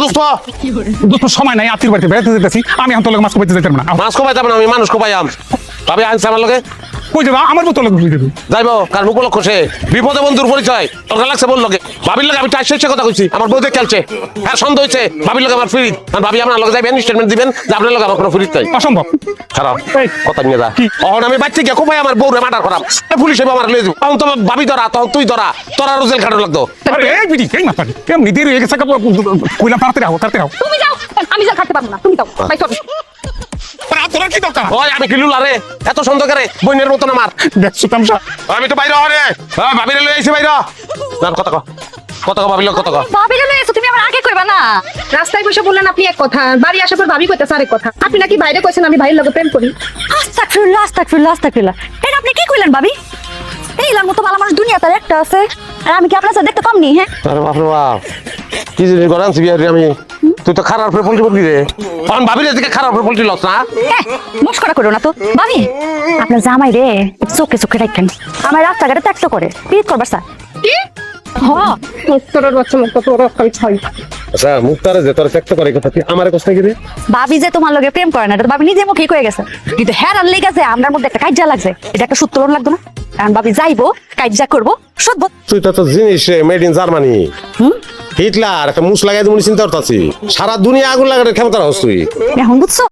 দোস্ত সময় নাই, আত্মীয় বাড়িতে বেড়াতে যেতেছি, আমি এখন তোর লগে মাছ কোপাইতে যেতাম না। মাছ কোপাই যাবো না, আমি মানুষ কোপাইয়াম। ভাবি আনছে আমার লগে কই যাবা? আমার বোতল লগে দেবে। যাইবো, কারণ উপলক্ষ সে বিপদে বন্ধুর পরিচয় তোর লাগছে বল লগে। ভাবির লগে আমি টাইস কথা কইছি, আমার বউদের খেলছে। হ্যাঁ সন্দেহ হয়েছে ভাবির লগে আমার ফ্রি, আর ভাবি আমার লগে যাইবেন, স্টেটমেন্ট দিবেন যে আপনার লগে আমার কোনো ফ্রি চাই। অসম্ভব। খারাপ এই, কথা নিয়ে যা। তখন আমি বাচ্চা গিয়ে কোপাই আমার বউরে মার্ডার করাম, পুলিশ এবার আমার লয়ে যাবো। তখন তোমার ভাবি ধরা, তখন তুই ধরা, তোর আরো জেল খাটো লাগতো। আরে এই বিড়ি, এই মাছ পানি কেমনি দেরি হয়ে গেছে, কইলাম তাড়াতাড়ি আও, তাড়াতাড়ি আও। তুমি যাও, আমি যা খাটতে পারবো না, তুমি যাও ভাই চল। তোর কি দরকার? ওই আমি কিলুল আরে এত সন্দেহ করে বইনের মতন আমার। দেখছো তামসা? আমি তো বাইরে হরে ভাবিরে লয়ে আইছি বাইরে। না কথা কো, কথা কো, ভাবির লগে কথা কো। ভাবি গেলে এসো, তুমি আমার আগে কইবা না। রাস্তায় বসে বললেন আপনি এক কথা, বাড়ি আসার পর ভাবি কইতেছে আরেক কথা। আপনি নাকি বাইরে কইছেন আমি ভাইয়ের লগে প্রেম করি। আস্তাগফিরুল্লাহ আস্তাগফিরুল্লাহ আস্তাগফিরুল্লাহ। এটা আপনি কি কইলেন ভাবি? এইলার মতো ভালো মানুষ দুনিয়াতে আর একটা আছে, আর আমি কি আপনার সাথে দেখতে কম নি? হ্যাঁ আরে বাপ রে বাপ, কি জিনিস গড়ানছি বিয়ার আমি। তুই তো খারাপ করে পল্টি বলবি রে, কারণ ভাবির দিকে খারাপ করে পল্টি লস না। মস্করা করো না তো ভাবি। আপনার জামাই রে চোখে চোখে রাখেন, আমার রাস্তাঘাটে ত্যাক্ত করে পিট করবার স্যার। কি হ্যাঁ তোর বাচ্চা মুখ তোর আমি ছাই। আচ্ছা মুক্তারে যে তোর ত্যাক্ত করে কথা, তুই আমারে কষ্ট কি রে? ভাবি যে তোমার লগে প্রেম করে না, এটা তো ভাবি নিজে মুখে কয়ে গেছে। কিন্তু হেরান লেগেছে আপনার মধ্যে একটা কাইজা লাগছে, এটা একটা সূত্রণ লাগতো না? কারণ ভাবি যাইবো কাইজা করবো সব। তুই তো জিনিস মেড ইন জার্মানি। হিটলার একটা মুস লাগাই তুমি চিন্তা করতেছি, সারা দুনিয়া আগুন লাগানোর ক্ষমতা রাখছ তুই। এখন বুঝছো?